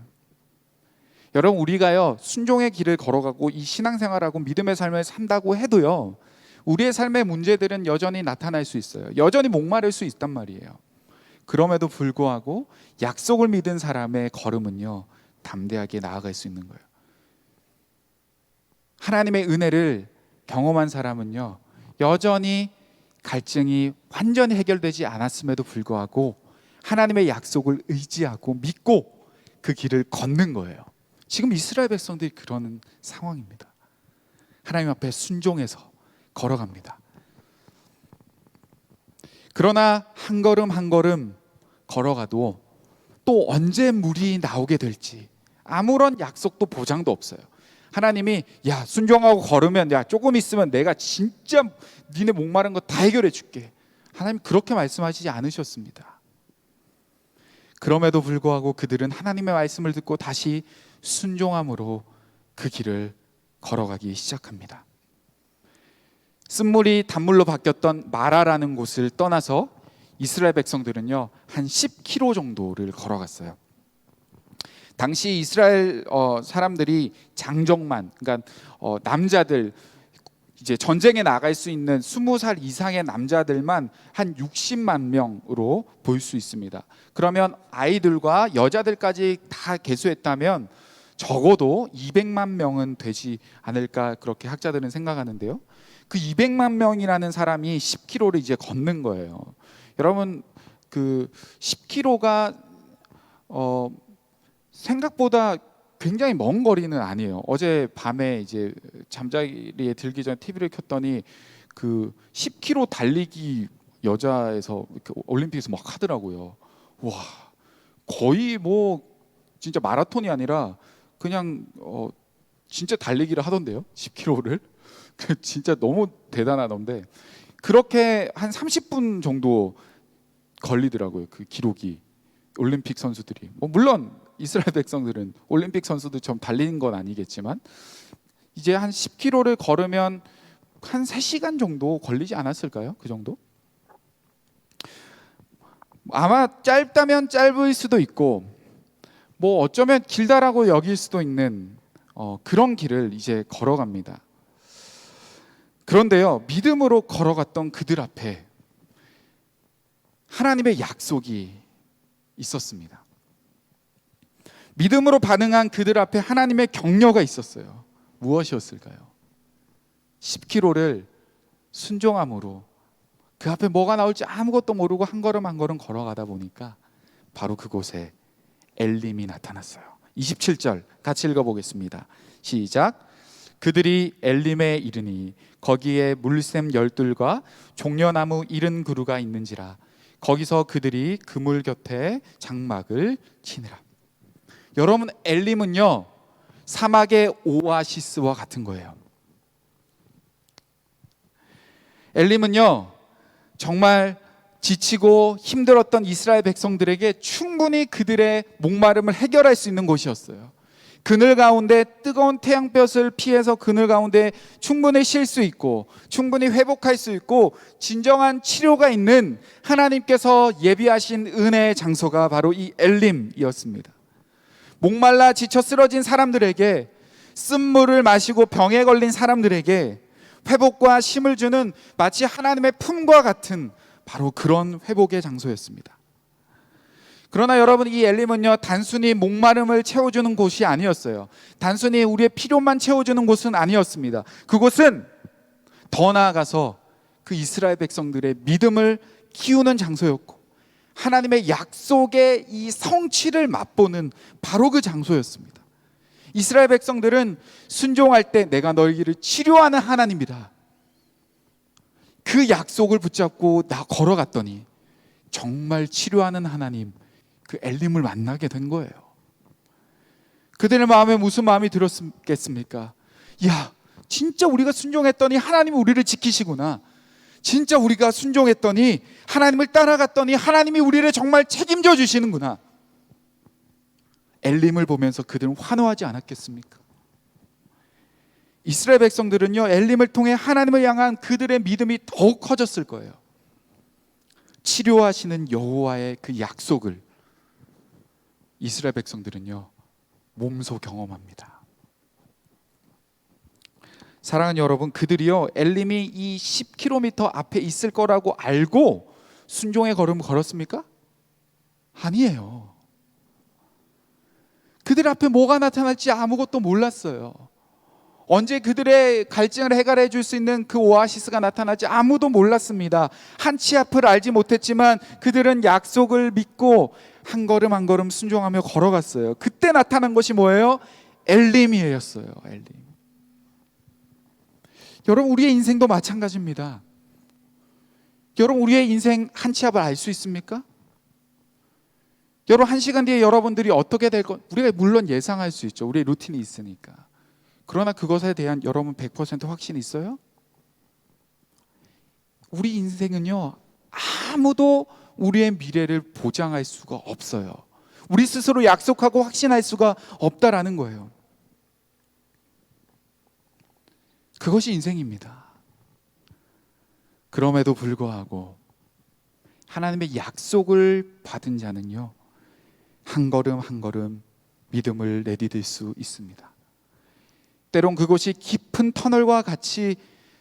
여러분, 우리가요, 순종의 길을 걸어가고 이 신앙생활하고 믿음의 삶을 산다고 해도요, 우리의 삶의 문제들은 여전히 나타날 수 있어요. 여전히 목마를 수 있단 말이에요. 그럼에도 불구하고 약속을 믿은 사람의 걸음은요, 담대하게 나아갈 수 있는 거예요. 하나님의 은혜를 경험한 사람은요, 여전히 갈증이 완전히 해결되지 않았음에도 불구하고 하나님의 약속을 의지하고 믿고 그 길을 걷는 거예요. 지금 이스라엘 백성들이 그런 상황입니다. 하나님 앞에 순종해서 걸어갑니다. 그러나 한 걸음 한 걸음 걸어가도 또 언제 물이 나오게 될지 아무런 약속도 보장도 없어요. 하나님이 야 순종하고 걸으면 야 조금 있으면 내가 진짜 니네 목마른 거 다 해결해 줄게. 하나님 그렇게 말씀하시지 않으셨습니다. 그럼에도 불구하고 그들은 하나님의 말씀을 듣고 다시 순종함으로 그 길을 걸어가기 시작합니다. 쓴물이 단물로 바뀌었던 마라라는 곳을 떠나서 이스라엘 백성들은요 한 10km 정도를 걸어갔어요. 당시 이스라엘 사람들이 장정만, 그러니까 남자들, 이제 전쟁에 나갈 수 있는 20살 이상의 남자들만 한 60만 명으로 볼 수 있습니다. 그러면 아이들과 여자들까지 다 계수했다면 적어도 200만 명은 되지 않을까 그렇게 학자들은 생각하는데요. 그 200만 명이라는 사람이 10km를 이제 걷는 거예요. 여러분 그 10km가 생각보다 굉장히 먼 거리는 아니에요. 어제 밤에 이제 잠자리에 들기 전에 TV를 켰더니 그 10km 달리기 여자에서 이렇게 올림픽에서 막 하더라고요. 와, 거의 뭐 진짜 마라톤이 아니라 그냥 진짜 달리기를 하던데요. 10km를. 진짜 너무 대단하던데 그렇게 한 30분 정도 걸리더라고요. 그 기록이 올림픽 선수들이 물론 이스라엘 백성들은 올림픽 선수들처럼 달리는 건 아니겠지만 이제 한 10km를 걸으면 한 3시간 정도 걸리지 않았을까요? 그 정도? 아마 짧다면 짧을 수도 있고 뭐 어쩌면 길다라고 여길 수도 있는 그런 길을 이제 걸어갑니다. 그런데요, 믿음으로 걸어갔던 그들 앞에 하나님의 약속이 있었습니다. 믿음으로 반응한 그들 앞에 하나님의 격려가 있었어요. 무엇이었을까요? 10km를 순종함으로 그 앞에 뭐가 나올지 아무것도 모르고 한 걸음 한 걸음 걸어가다 보니까 바로 그곳에 엘림이 나타났어요. 27절 같이 읽어보겠습니다. 시작. 그들이 엘림에 이르니 거기에 물샘 12과 종려나무 70그루가 있는지라 거기서 그들이 그물 곁에 장막을 치니라. 여러분 엘림은요 사막의 오아시스와 같은 거예요. 엘림은요 정말 지치고 힘들었던 이스라엘 백성들에게 충분히 그들의 목마름을 해결할 수 있는 곳이었어요. 그늘 가운데 뜨거운 태양볕을 피해서 그늘 가운데 충분히 쉴 수 있고 충분히 회복할 수 있고 진정한 치료가 있는 하나님께서 예비하신 은혜의 장소가 바로 이 엘림이었습니다. 목말라 지쳐 쓰러진 사람들에게, 쓴물을 마시고 병에 걸린 사람들에게 회복과 힘을 주는 마치 하나님의 품과 같은 바로 그런 회복의 장소였습니다. 그러나 여러분 이 엘림은요 단순히 목마름을 채워주는 곳이 아니었어요. 단순히 우리의 필요만 채워주는 곳은 아니었습니다. 그곳은 더 나아가서 그 이스라엘 백성들의 믿음을 키우는 장소였고 하나님의 약속의 이 성취를 맛보는 바로 그 장소였습니다. 이스라엘 백성들은 순종할 때 내가 너희를 치료하는 하나님이다, 그 약속을 붙잡고 나 걸어갔더니 정말 치료하는 하나님, 그 엘림을 만나게 된 거예요. 그들의 마음에 무슨 마음이 들었겠습니까? 야, 진짜 우리가 순종했더니 하나님이 우리를 지키시구나. 진짜 우리가 순종했더니 하나님을 따라갔더니 하나님이 우리를 정말 책임져 주시는구나. 엘림을 보면서 그들은 환호하지 않았겠습니까? 이스라엘 백성들은요 엘림을 통해 하나님을 향한 그들의 믿음이 더욱 커졌을 거예요. 치료하시는 여호와의 그 약속을 이스라엘 백성들은요 몸소 경험합니다. 사랑하는 여러분, 그들이요 엘림이 이 10km 앞에 있을 거라고 알고 순종의 걸음을 걸었습니까? 아니에요. 그들 앞에 뭐가 나타날지 아무것도 몰랐어요. 언제 그들의 갈증을 해결해 줄 수 있는 그 오아시스가 나타날지 아무도 몰랐습니다. 한 치 앞을 알지 못했지만 그들은 약속을 믿고 한 걸음 한 걸음 순종하며 걸어갔어요. 그때 나타난 것이 뭐예요? 엘림이었어요. 엘림. 여러분, 우리의 인생도 마찬가지입니다. 여러분, 우리의 인생 한 치 앞을 알 수 있습니까? 여러분, 한 시간 뒤에 여러분들이 어떻게 될 것, 우리가 물론 예상할 수 있죠. 우리의 루틴이 있으니까. 그러나 그것에 대한 여러분 100% 확신이 있어요? 우리 인생은요, 아무도 우리의 미래를 보장할 수가 없어요. 우리 스스로 약속하고 확신할 수가 없다라는 거예요. 그것이 인생입니다. 그럼에도 불구하고 하나님의 약속을 받은 자는요, 한 걸음 한 걸음 믿음을 내디딜 수 있습니다. 때론 그것이 깊은 터널과 같이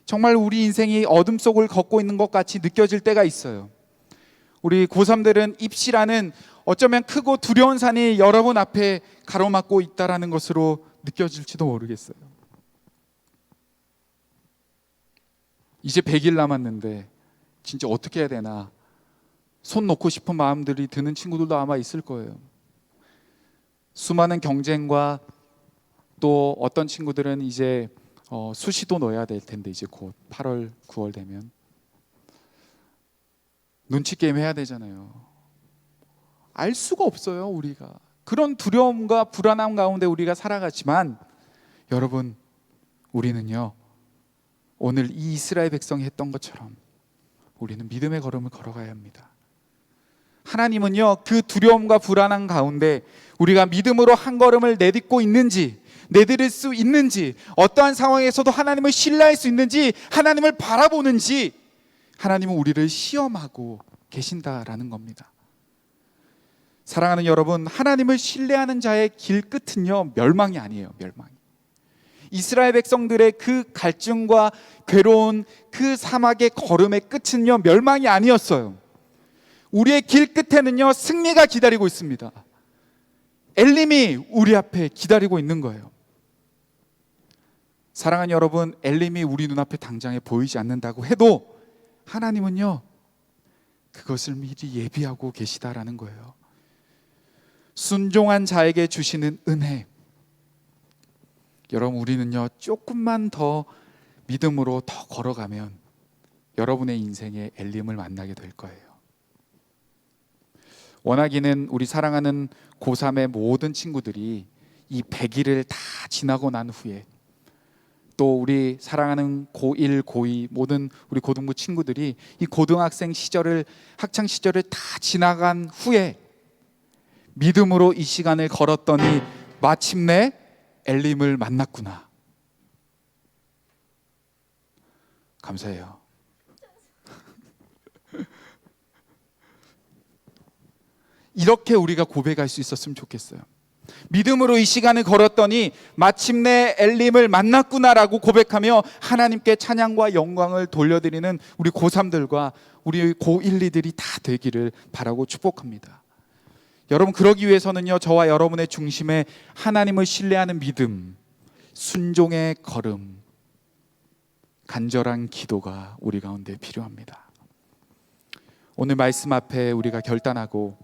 정말 우리 인생이 어둠 속을 걷고 있는 것 같이 느껴질 때가 있어요. 우리 고3들은 입시라는 어쩌면 크고 두려운 산이 여러분 앞에 가로막고 있다라는 것으로 느껴질지도 모르겠어요. 이제 100일 남았는데 진짜 어떻게 해야 되나 손 놓고 싶은 마음들이 드는 친구들도 아마 있을 거예요. 수많은 경쟁과 또 어떤 친구들은 이제 수시도 넣어야 될 텐데 이제 곧 8월, 9월 되면 눈치 게임 해야 되잖아요. 알 수가 없어요. 우리가 그런 두려움과 불안함 가운데 우리가 살아가지만 여러분, 우리는요, 오늘 이 이스라엘 백성이 했던 것처럼 우리는 믿음의 걸음을 걸어가야 합니다. 하나님은요, 그 두려움과 불안함 가운데 우리가 믿음으로 한 걸음을 내딛고 있는지, 내디딜 수 있는지, 어떠한 상황에서도 하나님을 신뢰할 수 있는지, 하나님을 바라보는지, 하나님은 우리를 시험하고 계신다라는 겁니다. 사랑하는 여러분, 하나님을 신뢰하는 자의 길 끝은요, 멸망이 아니에요. 멸망이. 이스라엘 백성들의 그 갈증과 괴로운 그 사막의 걸음의 끝은요, 멸망이 아니었어요. 우리의 길 끝에는요, 승리가 기다리고 있습니다. 엘림이 우리 앞에 기다리고 있는 거예요. 사랑하는 여러분, 엘림이 우리 눈앞에 당장에 보이지 않는다고 해도 하나님은요, 그것을 미리 예비하고 계시다라는 거예요. 순종한 자에게 주시는 은혜. 여러분, 우리는요, 조금만 더 믿음으로 더 걸어가면 여러분의 인생에 엘림을 만나게 될 거예요. 원하기는 우리 사랑하는 고3의 모든 친구들이 이 100일을 다 지나고 난 후에, 또 우리 사랑하는 고1, 고2 모든 우리 고등부 친구들이 이 고등학생 시절을, 학창 시절을 다 지나간 후에 믿음으로 이 시간을 걸었더니 마침내 엘림을 만났구나. 감사해요. 이렇게 우리가 고백할 수 있었으면 좋겠어요. 믿음으로 이 시간을 걸었더니 마침내 엘림을 만났구나라고 고백하며 하나님께 찬양과 영광을 돌려드리는 우리 고3들과 우리 고1, 2들이 다 되기를 바라고 축복합니다. 여러분, 그러기 위해서는요, 저와 여러분의 중심에 하나님을 신뢰하는 믿음, 순종의 걸음, 간절한 기도가 우리 가운데 필요합니다. 오늘 말씀 앞에 우리가 결단하고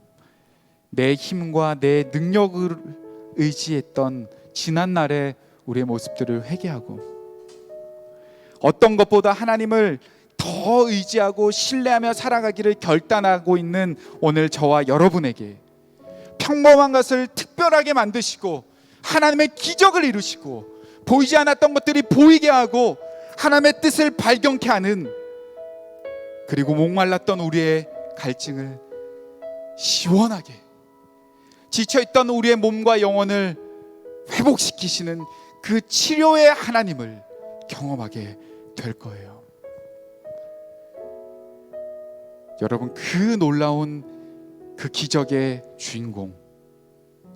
내 힘과 내 능력을 의지했던 지난날의 우리의 모습들을 회개하고 어떤 것보다 하나님을 더 의지하고 신뢰하며 살아가기를 결단하고 있는 오늘 저와 여러분에게 평범한 것을 특별하게 만드시고 하나님의 기적을 이루시고 보이지 않았던 것들이 보이게 하고 하나님의 뜻을 발견케 하는, 그리고 목말랐던 우리의 갈증을 시원하게, 지쳐있던 우리의 몸과 영혼을 회복시키시는 그 치료의 하나님을 경험하게 될 거예요. 여러분, 그 놀라운 그 기적의 주인공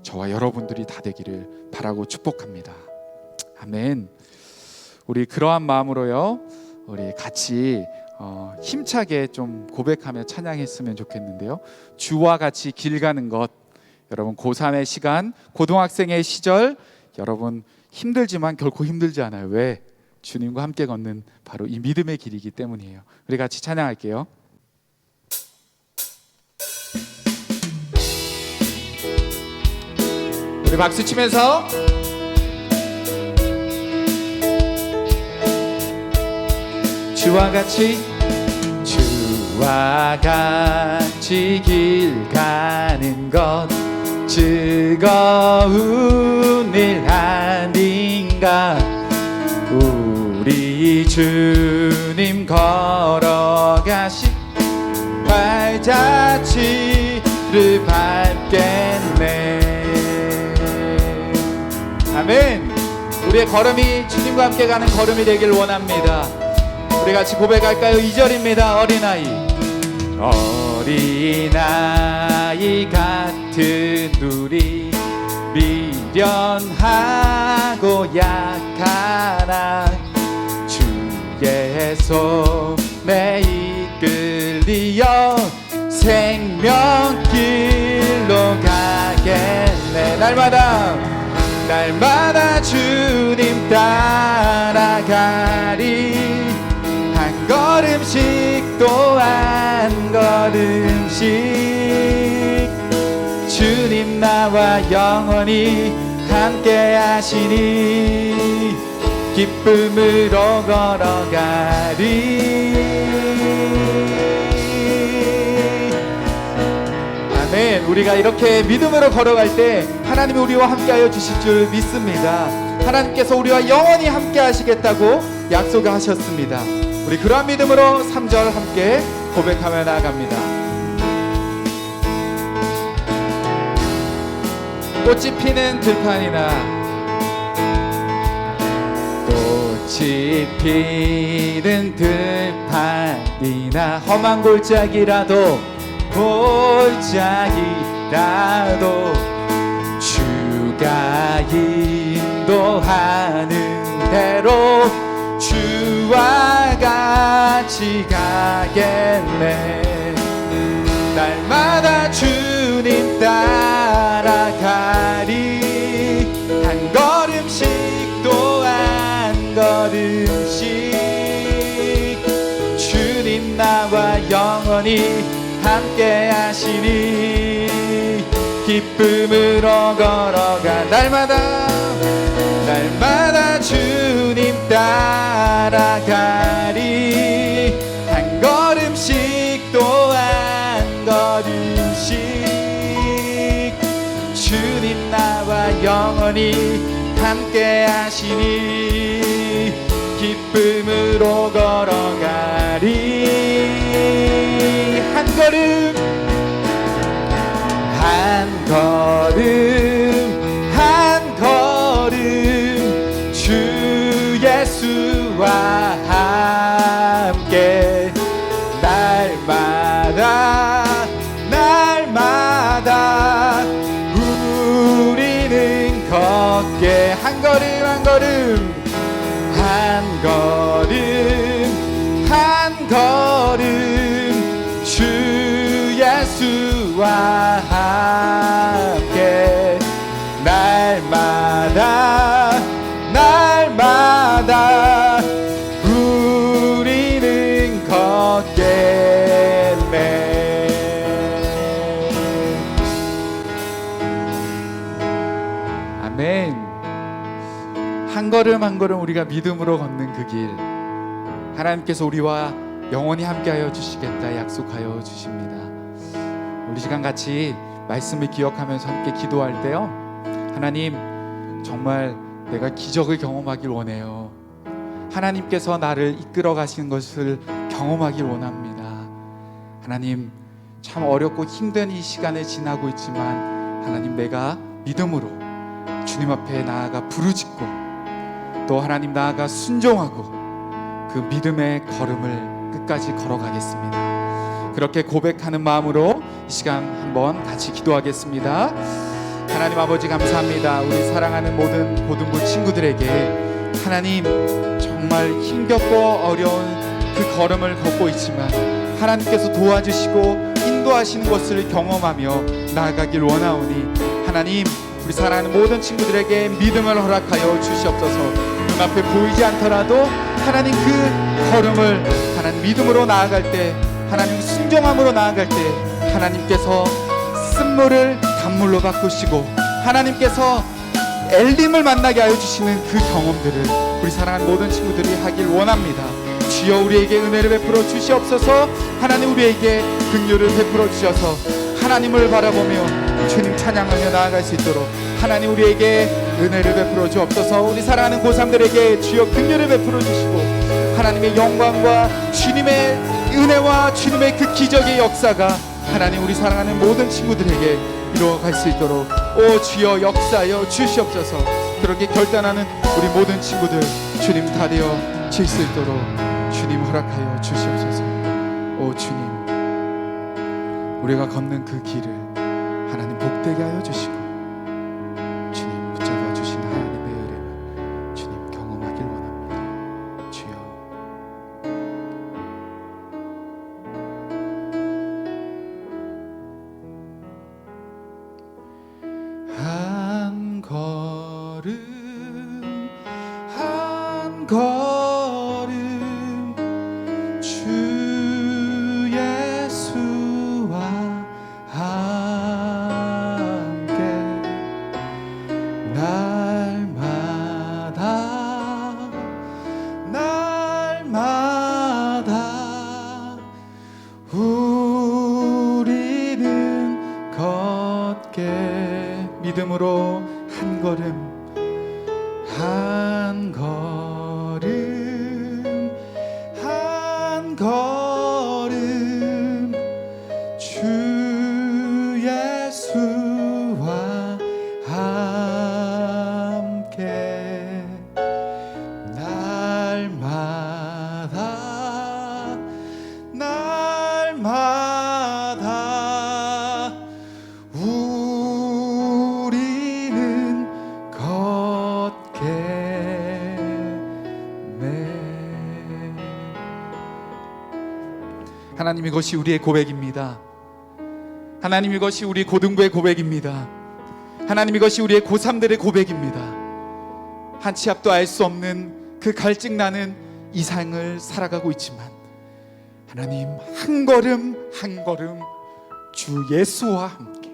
저와 여러분들이 다 되기를 바라고 축복합니다. 아멘. 우리 그러한 마음으로요, 우리 같이 힘차게 좀 고백하며 찬양했으면 좋겠는데요. 주와 같이 길 가는 것, 여러분 고3의 시간, 고등학생의 시절, 여러분 힘들지만 결코 힘들지 않아요. 왜? 주님과 함께 걷는 바로 이 믿음의 길이기 때문이에요. 우리 같이 찬양할게요. 우리 박수 치면서 주와 같이 길 가는 것 즐거운 일 아닌가. 우리 주님 걸어가신 발자취를 밟겠네. 아멘. 우리의 걸음이 주님과 함께 가는 걸음이 되길 원합니다. 우리 같이 고백할까요? 2절입니다. 어린아이 같은 우리 미련하고 약하나 주의 손에 이끌리어 생명길로 가겠네. 날마다 주님 따라가리. 한 걸음씩 또 한 걸음씩 주님 나와 영원히 함께 하시니 기쁨으로 걸어가리. 아멘. 우리가 이렇게 믿음으로 걸어갈 때 하나님이 우리와 함께하여 주실 줄 믿습니다. 하나님께서 우리와 영원히 함께 하시겠다고 약속하셨습니다. 우리 그러한 믿음으로 3절 함께 고백하며 나아갑니다. 꽃이 피는 들판이나 꽃이 피는 들판이나 험한 골짜기라도 주가 인도하는 대로 주와 같이 가겠네. 날마다 주님 따라가리. 한 걸음씩 또 한 걸음씩 주님 나와 영원히 함께 하시니 기쁨으로 걸어가. 날마다 주님 따라가리. 한 걸음씩 또 한 걸음씩 주님 나와 영원히 함께 하시니 기쁨으로 걸어가리. 한 걸음 한 걸음 주 예수와 함께 날마다 우리는 걷게. 한 걸음 주 예수와 함께 날마다 우리는 걷겠네. 아멘. 한 걸음 한 걸음 우리가 믿음으로 걷는 그 길, 하나님께서 우리와 영원히 함께하여 주시겠다 약속하여 주십니다. 우리 시간 같이 말씀을 기억하면서 함께 기도할 때요, 하나님 정말 내가 기적을 경험하길 원해요. 하나님께서 나를 이끌어 가시는 것을 경험하길 원합니다. 하나님 참 어렵고 힘든 이 시간을 지나고 있지만 하나님 내가 믿음으로 주님 앞에 나아가 부르짖고 또 하나님 나아가 순종하고 그 믿음의 걸음을 끝까지 걸어가겠습니다. 그렇게 고백하는 마음으로 이 시간 한번 같이 기도하겠습니다. 하나님 아버지 감사합니다. 우리 사랑하는 모든 고등부 친구들에게 하나님 정말 힘겹고 어려운 그 걸음을 걷고 있지만 하나님께서 도와주시고 인도하시는 것을 경험하며 나아가길 원하오니 하나님 우리 우리 사랑하는 모든 친구들에게 믿음을 허락하여 주시옵소서. 눈앞에 보이지 않더라도 하나님 그 걸음을 하나님 믿음으로 나아갈 때, 하나님 순종함으로 나아갈 때 하나님께서 쓴물을 단물로 바꾸시고 하나님께서 엘림을 만나게 하여 주시는 그 경험들을 우리 사랑하는 모든 친구들이 하길 원합니다. 주여 우리에게 은혜를 베풀어 주시옵소서. 하나님 우리에게 긍휼을 베풀어 주셔서 하나님을 바라보며 주님 찬양하며 나아갈 수 있도록 하나님 우리에게 은혜를 베풀어 주옵소서. 우리 사랑하는 고3들에게 주여 긍휼을 베풀어 주시고 하나님의 영광과 주님의 은혜와 주님의 그 기적의 역사가 하나님 우리 사랑하는 모든 친구들에게 이루어갈 수 있도록 오 주여 역사하여 주시옵소서. 그렇게 결단하는 우리 모든 친구들 주님 다 되어 질 수 있도록 주님 허락하여 주시옵소서. 오 주님, 우리가 걷는 그 길을 하나님 복되게 하여 주시고 주님 붙잡아 주신 하나님의 은혜를 주님 경험하길 원합니다. 주여. 한 걸음 한 걸음 주 예수와 함께 날마다 우리는 걷게 믿음으로 한 걸음 한 걸음 한 걸음 주 예수와 함께 날마다 우리는 하나님 이것이 우리의 고백입니다. 하나님 이것이 우리 고등부의 고백입니다. 하나님 이것이 우리의 고3들의 고백입니다. 한 치 앞도 알 수 없는 그 갈증나는 이 삶을 살아가고 있지만 하나님 한 걸음 한 걸음 주 예수와 함께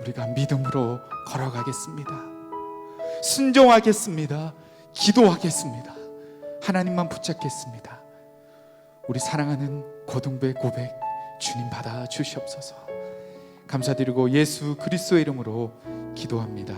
우리가 믿음으로 걸어가겠습니다. 순종하겠습니다. 기도하겠습니다. 하나님만 붙잡겠습니다. 우리 사랑하는 고등부의 고백 주님 받아 주시옵소서. 감사드리고 예수 그리스도의 이름으로 기도합니다.